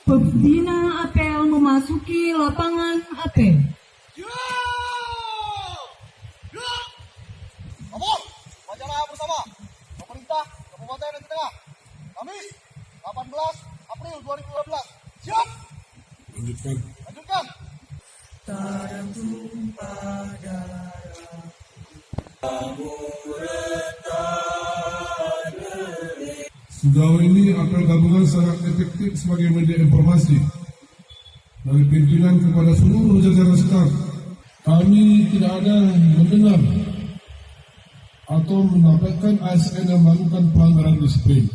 Pembina apel memasuki lapangan apel. Kamu, bacalah bersama. Pemerintah Kabupaten Negeri Tengah. Kamis, 18 April 2012. Siap? Lanjutkan. Lanjutkan. Sejauh ini apel gabungan sangat efektif sebagai media informasi dari pimpinan kepada seluruh jajaran staf. Kami tidak ada mendengar atau mendapatkan ASN yang melakukan pelanggaran disiplin.